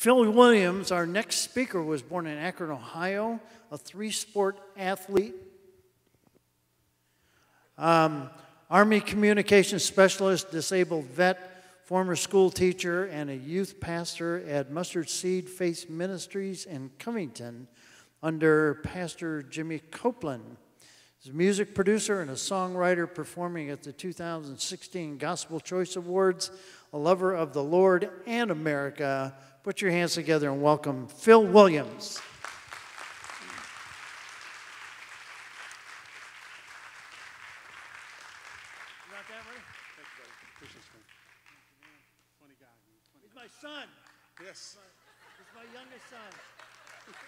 Phil Williams, our next speaker, was born in Akron, Ohio, a three-sport athlete. Army communications specialist, disabled vet, former school teacher, and a youth pastor at Mustard Seed Faith Ministries in Covington under Pastor Jimmy Copeland. He's a music producer and a songwriter performing at the 2016 Gospel Choice Awards, a lover of the Lord and America. Put your hands together and welcome Phil Williams. He's my son. Yes. He's my youngest son.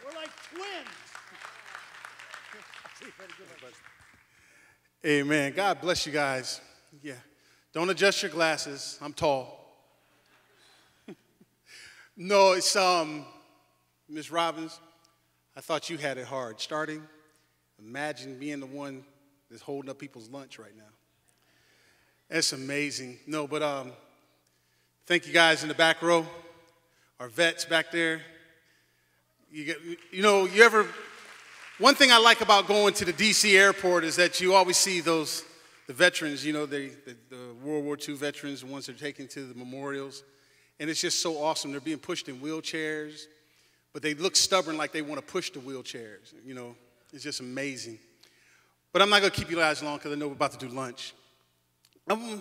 We're like twins. Amen. God bless you guys. Yeah. Don't adjust your glasses. I'm tall. No, it's Ms. Robbins, I thought you had it hard. Starting, imagine being the one that's holding up people's lunch right now. That's amazing. No, but thank you guys in the back row, our vets back there. One thing I like about going to the D.C. airport is that you always see the veterans, the World War II veterans, the ones that are taken to the memorials. And it's just so awesome. They're being pushed in wheelchairs, but they look stubborn like they want to push the wheelchairs. It's just amazing. But I'm not going to keep you guys long because I know we're about to do lunch. I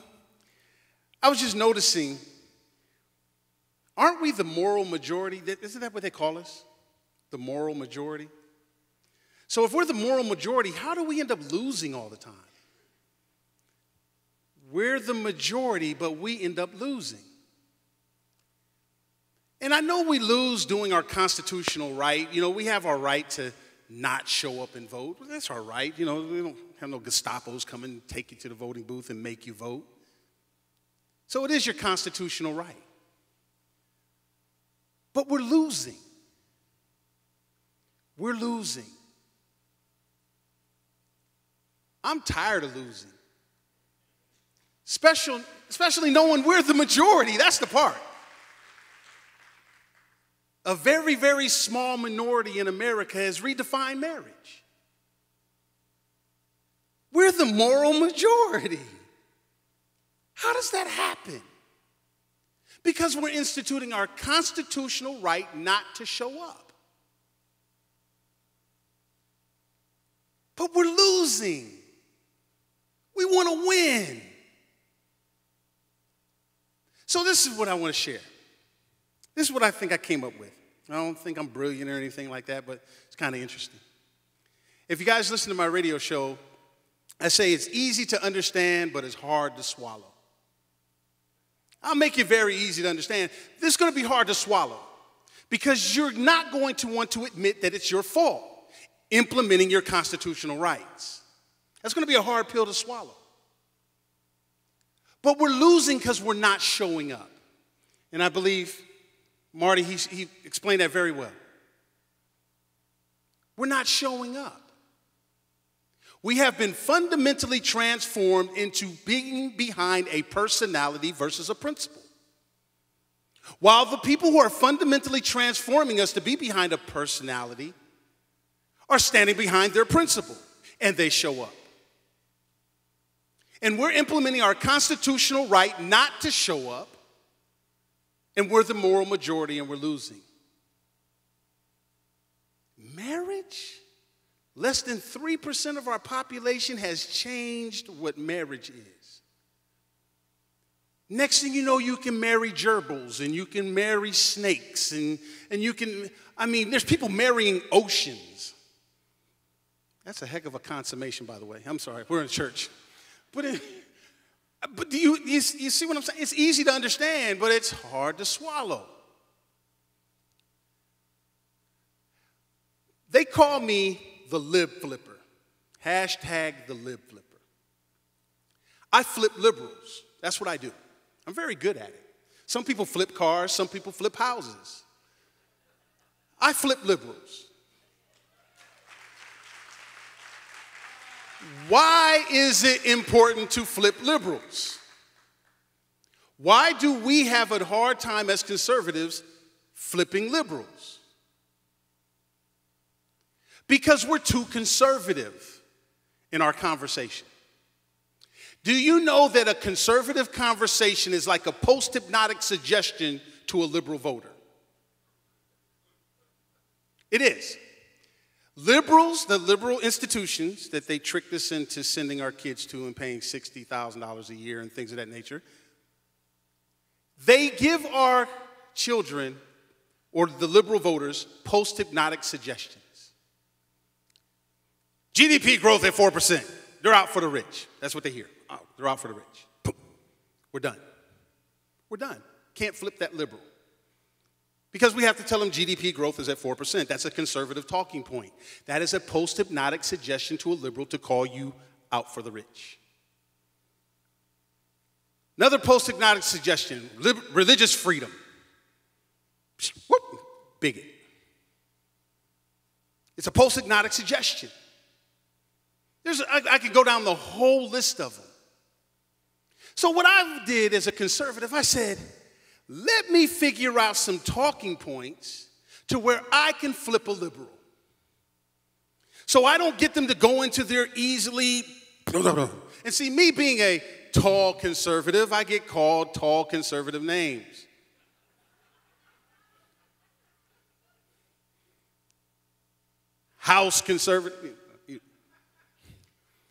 was just noticing, aren't we the moral majority? Isn't that what they call us? The moral majority? So if we're the moral majority, how do we end up losing all the time? We're the majority, but we end up losing. And I know we lose doing our constitutional right. We have our right to not show up and vote. Well, that's our right. We don't have no Gestapos come and take you to the voting booth and make you vote. So it is your constitutional right. But we're losing. We're losing. I'm tired of losing. Especially knowing we're the majority. That's the part. A very, very small minority in America has redefined marriage. We're the moral majority. How does that happen? Because we're instituting our constitutional right not to show up. But we're losing. We want to win. So this is what I want to share. This is what I think I came up with. I don't think I'm brilliant or anything like that, but it's kind of interesting. If you guys listen to my radio show, I say it's easy to understand, but it's hard to swallow. I'll make it very easy to understand. This is going to be hard to swallow because you're not going to want to admit that it's your fault implementing your constitutional rights. That's going to be a hard pill to swallow. But we're losing because we're not showing up. And I believe Marty, he explained that very well. We're not showing up. We have been fundamentally transformed into being behind a personality versus a principle. While the people who are fundamentally transforming us to be behind a personality are standing behind their principle, and they show up. And we're implementing our constitutional right not to show up, and we're the moral majority and we're losing. Marriage? Less than 3% of our population has changed what marriage is. Next thing you know, you can marry gerbils and you can marry snakes and you can, there's people marrying oceans. That's a heck of a consummation, by the way. I'm sorry, we're in church. But do you see what I'm saying? It's easy to understand, but it's hard to swallow. They call me the lib flipper. Hashtag the lib flipper. I flip liberals. That's what I do. I'm very good at it. Some people flip cars. Some people flip houses. I flip liberals. Why is it important to flip liberals? Why do we have a hard time as conservatives flipping liberals. Because we're too conservative in our conversation. Do you know that a conservative conversation is like a post-hypnotic suggestion to a liberal voter? It is. Liberals, the liberal institutions that they tricked us into sending our kids to and paying $60,000 a year and things of that nature, they give our children, or the liberal voters, post-hypnotic suggestions. GDP growth at 4%. They're out for the rich. That's what they hear. Oh, they're out for the rich. Boom. We're done. We're done. Can't flip that liberal. Because we have to tell them GDP growth is at 4%. That's a conservative talking point. That is a post-hypnotic suggestion to a liberal to call you out for the rich. Another post-hypnotic suggestion, religious freedom. Whoop, bigot. It's a post-hypnotic suggestion. I could go down the whole list of them. So what I did as a conservative, I said, let me figure out some talking points to where I can flip a liberal. So I don't get them to go into their easily, and see, me being a tall conservative, I get called tall conservative names. House conservative.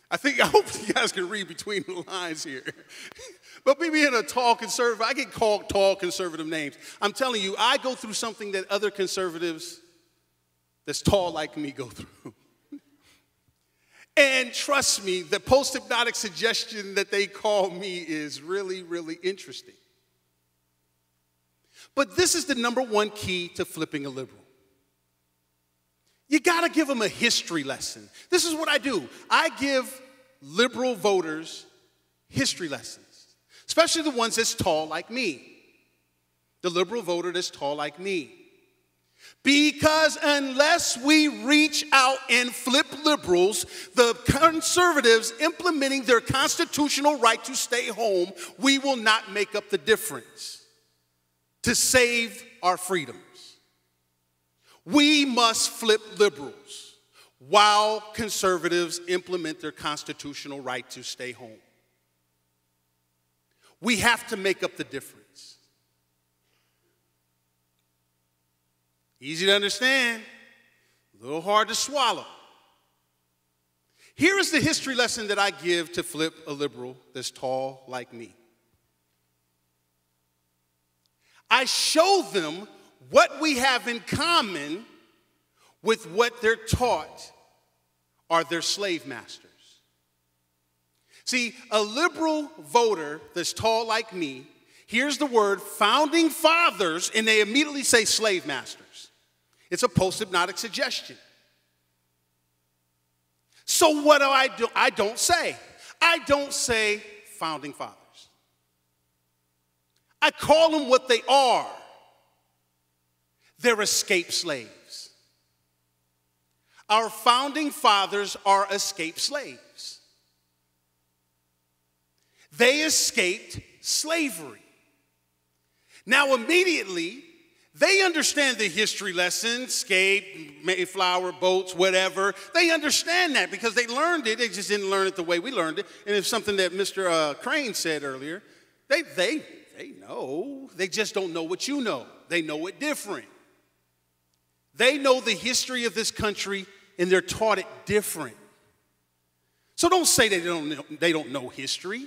I hope you guys can read between the lines here. But me being a tall conservative, I get called tall conservative names. I'm telling you, I go through something that other conservatives that's tall like me go through. And trust me, the post-hypnotic suggestion that they call me is really, really interesting. But this is the number one key to flipping a liberal. You got to give them a history lesson. This is what I do. I give liberal voters history lessons, especially the ones that's tall like me, the liberal voter that's tall like me. Because unless we reach out and flip liberals, the conservatives implementing their constitutional right to stay home, we will not make up the difference to save our freedoms. We must flip liberals while conservatives implement their constitutional right to stay home. We have to make up the difference. Easy to understand, a little hard to swallow. Here is the history lesson that I give to flip a liberal that's tall like me. I show them what we have in common with what they're taught are their slave masters. See, a liberal voter that's tall like me hears the word founding fathers and they immediately say slave masters. It's a post-hypnotic suggestion. So what do? I don't say. I don't say founding fathers. I call them what they are. They're escaped slaves. Our founding fathers are escaped slaves. They escaped slavery. Now immediately, they understand the history lesson, escape, Mayflower, boats, whatever. They understand that because they learned it. They just didn't learn it the way we learned it. And it's something that Mr. Crane said earlier. They know. They just don't know what you know. They know it different. They know the history of this country and they're taught it different. So don't say they don't know history.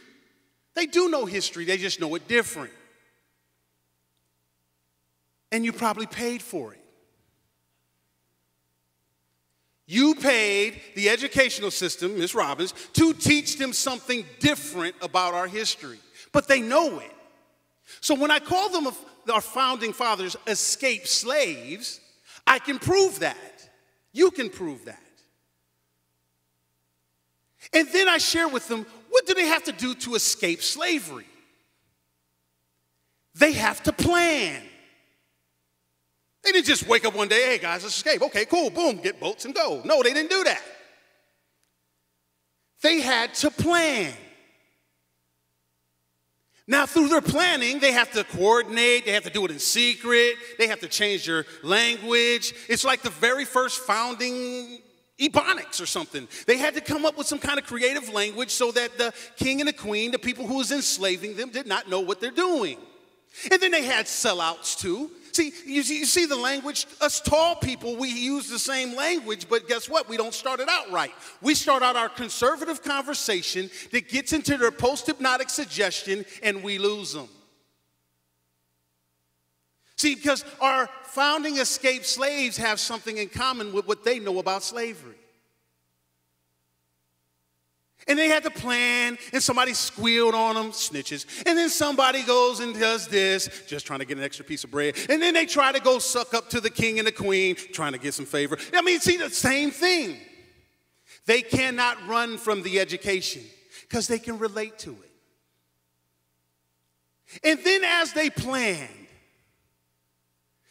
They do know history. They just know it different. And you probably paid for it. You paid the educational system, Ms. Robbins, to teach them something different about our history. But they know it. So when I call them our founding fathers escaped slaves, I can prove that. You can prove that. And then I share with them, what do they have to do to escape slavery? They have to plan. They didn't just wake up one day, hey guys, let's escape. Okay, cool, boom, get boats and go. No, they didn't do that. They had to plan. Now, through their planning, they have to coordinate, they have to do it in secret, they have to change their language. It's like the very first founding Ebonics or something. They had to come up with some kind of creative language so that the king and the queen, the people who was enslaving them, did not know what they're doing. And then they had sellouts too. See, you see the language, us tall people, we use the same language, but guess what? We don't start it out right. We start out our conservative conversation that gets into their post-hypnotic suggestion, and we lose them. See, because our founding escaped slaves have something in common with what they know about slavery. And they had to plan, and somebody squealed on them, snitches. And then somebody goes and does this, just trying to get an extra piece of bread. And then they try to go suck up to the king and the queen, trying to get some favor. I mean, see, the same thing. They cannot run from the education because they can relate to it. And then as they planned,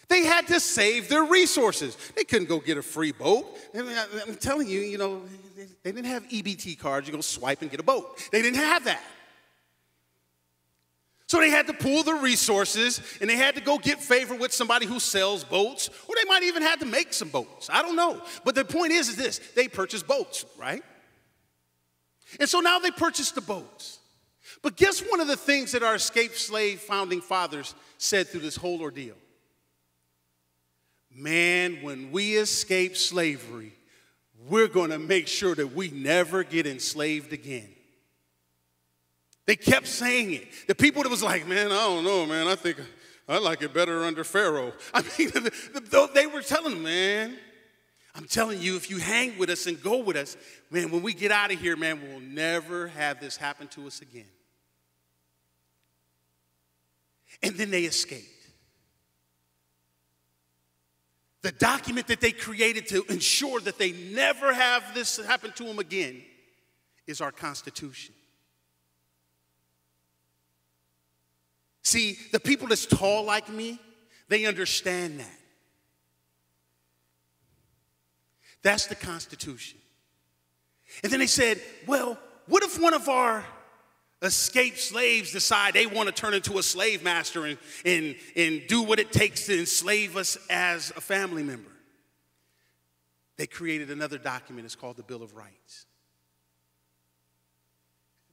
they had to save their resources. They couldn't go get a free boat. I mean, I'm telling you, you know, they didn't have EBT cards. You go swipe and get a boat. They didn't have that. So they had to pool their resources, and they had to go get favor with somebody who sells boats, or they might even have to make some boats. I don't know. But the point is this. They purchased boats, right? And so now they purchased the boats. But guess one of the things that our escaped slave founding fathers said through this whole ordeal? Man, when we escape slavery, we're going to make sure that we never get enslaved again. They kept saying it. The people that was like, man, I don't know, man. I think I like it better under Pharaoh. I mean, they were telling them, man, I'm telling you, if you hang with us and go with us, man, when we get out of here, man, we'll never have this happen to us again. And then they escaped. The document that they created to ensure that they never have this happen to them again is our Constitution. See, the people that's tall like me, they understand that. That's the Constitution. And then they said, well, what if one of our escaped slaves decide they want to turn into a slave master and do what it takes to enslave us as a family member? They created another document. It's called the Bill of Rights.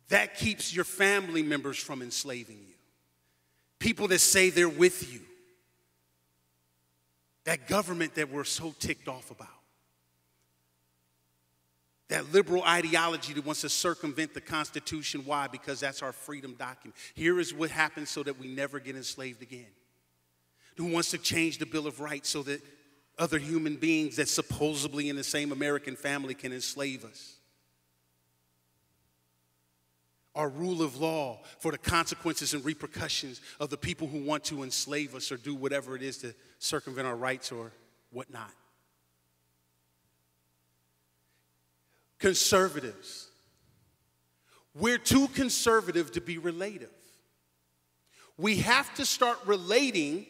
That keeps your family members from enslaving you. People that say they're with you. That government that we're so ticked off about. That liberal ideology that wants to circumvent the Constitution. Why? Because that's our freedom document. Here is what happens so that we never get enslaved again. Who wants to change the Bill of Rights so that other human beings that supposedly in the same American family can enslave us. Our rule of law for the consequences and repercussions of the people who want to enslave us or do whatever it is to circumvent our rights or whatnot. Conservatives. We're too conservative to be relative. We have to start relating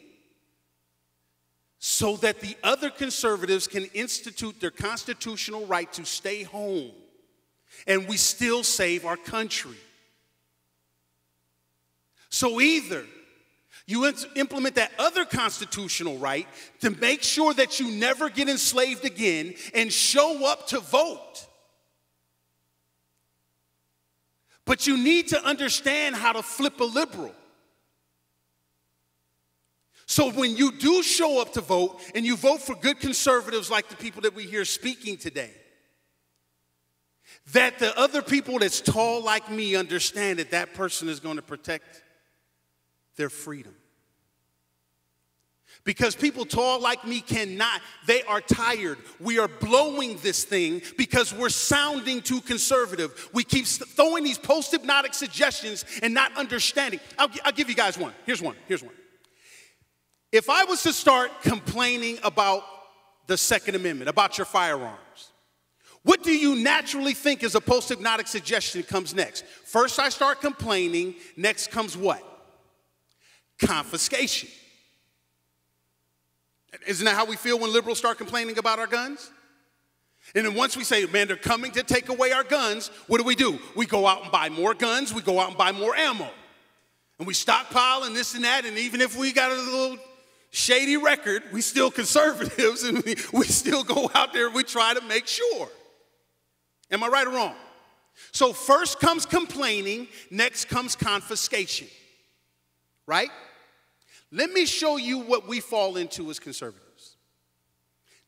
so that the other conservatives can institute their constitutional right to stay home and we still save our country. So either you implement that other constitutional right to make sure that you never get enslaved again and show up to vote. But you need to understand how to flip a liberal. So when you do show up to vote and you vote for good conservatives like the people that we hear speaking today, that the other people that's tall like me understand that that person is going to protect their freedom. Because people tall like me cannot. They are tired. We are blowing this thing because we're sounding too conservative. We keep throwing these post-hypnotic suggestions and not understanding. I'll give you guys one. Here's one. If I was to start complaining about the Second Amendment, about your firearms, what do you naturally think is a post-hypnotic suggestion comes next? First I start complaining. Next comes what? Confiscation. Isn't that how we feel when liberals start complaining about our guns? And then once we say, man, they're coming to take away our guns, what do? We go out and buy more guns. We go out and buy more ammo. And we stockpile and this and that, and even if we got a little shady record, we still conservatives, and we still go out there and we try to make sure. Am I right or wrong? So first comes complaining, next comes confiscation, right? Let me show you what we fall into as conservatives.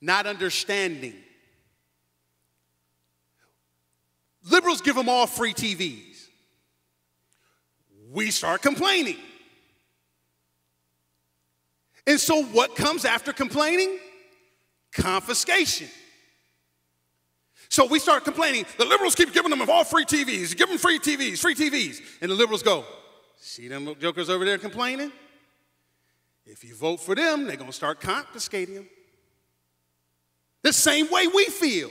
Not understanding. Liberals give them all free TVs. We start complaining. And so what comes after complaining? Confiscation. So we start complaining. The liberals keep giving them all free TVs. Give them free TVs, free TVs. And the liberals go, see them jokers over there complaining? If you vote for them, they're going to start confiscating them. The same way we feel.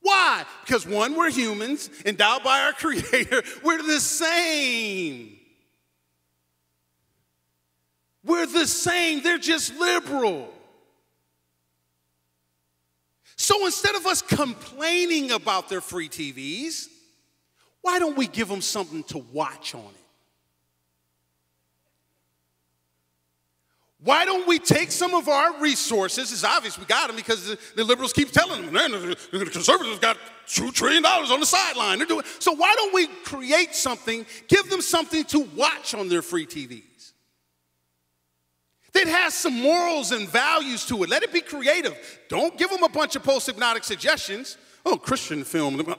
Why? Because one, we're humans, endowed by our Creator. We're the same. We're the same. They're just liberal. So instead of us complaining about their free TVs, why don't we give them something to watch on it? Why don't we take some of our resources? It's obvious we got them because the liberals keep telling them, the conservatives got $2 trillion on the sideline. So why don't we create something, give them something to watch on their free TVs? That has some morals and values to it. Let it be creative. Don't give them a bunch of post-hypnotic suggestions. Oh, Christian film.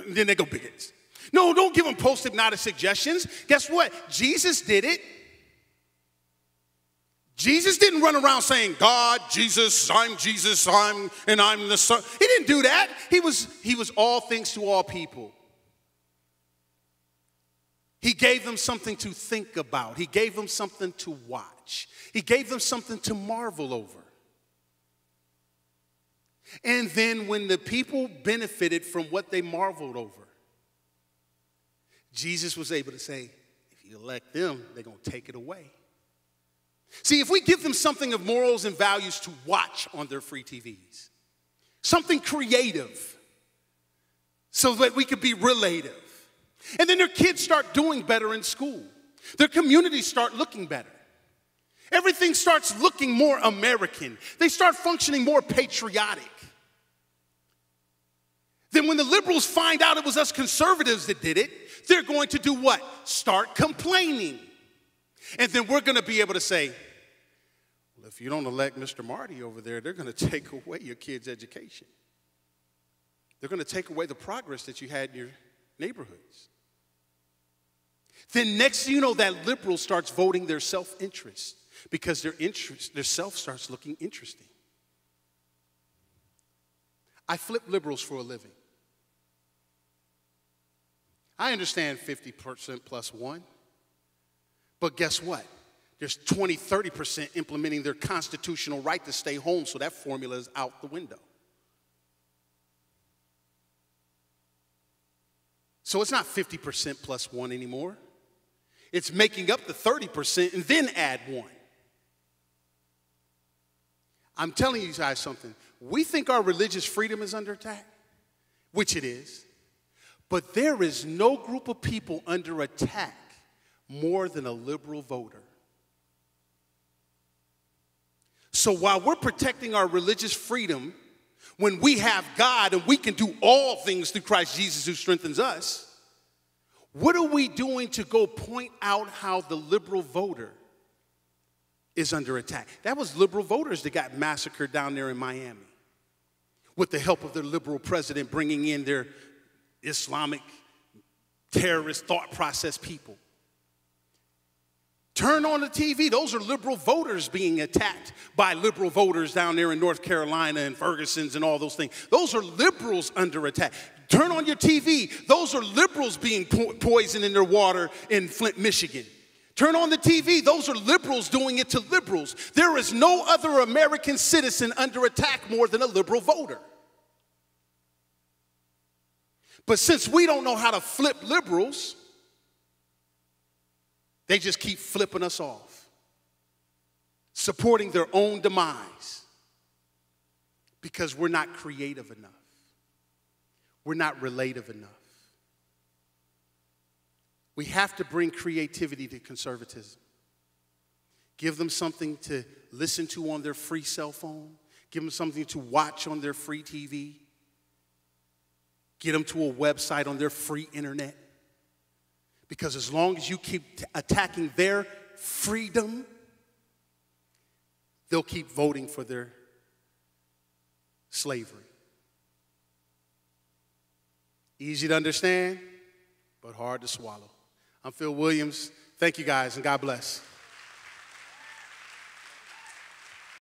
Then they go bigots. No, don't give them post-hypnotic suggestions. Guess what? Jesus did it. Jesus didn't run around saying, God, Jesus, I'm the Son. He didn't do that. He was all things to all people. He gave them something to think about. He gave them something to watch. He gave them something to marvel over. And then when the people benefited from what they marveled over, Jesus was able to say, if you elect them, they're going to take it away. See, if we give them something of morals and values to watch on their free TVs, something creative, so that we could be relative, and then their kids start doing better in school, their communities start looking better, everything starts looking more American, they start functioning more patriotic. Then when the liberals find out it was us conservatives that did it, they're going to do what? Start complaining. And then we're going to be able to say, well, if you don't elect Mr. Marty over there, they're going to take away your kids' education. They're going to take away the progress that you had in your neighborhoods. Then next thing you know, that liberal starts voting their self-interest because their self starts looking interesting. I flip liberals for a living. I understand 50% plus one. But guess what? There's 20, 30% implementing their constitutional right to stay home, so that formula is out the window. So it's not 50% plus one anymore. It's making up the 30% and then add one. I'm telling you guys something. We think our religious freedom is under attack, which it is. But there is no group of people under attack more than a liberal voter. So while we're protecting our religious freedom, when we have God and we can do all things through Christ Jesus who strengthens us, what are we doing to go point out how the liberal voter is under attack? That was liberal voters that got massacred down there in Miami with the help of their liberal president bringing in their Islamic terrorist thought process people. Turn on the TV. Those are liberal voters being attacked by liberal voters down there in North Carolina and Ferguson's and all those things. Those are liberals under attack. Turn on your TV. Those are liberals being poisoned in their water in Flint, Michigan. Turn on the TV. Those are liberals doing it to liberals. There is no other American citizen under attack more than a liberal voter. But since we don't know how to flip liberals, they just keep flipping us off, supporting their own demise because we're not creative enough. We're not relative enough. We have to bring creativity to conservatism. Give them something to listen to on their free cell phone. Give them something to watch on their free TV. Get them to a website on their free internet. Because as long as you keep attacking their freedom, they'll keep voting for their slavery. Easy to understand, but hard to swallow. I'm Phil Williams. Thank you guys, and God bless.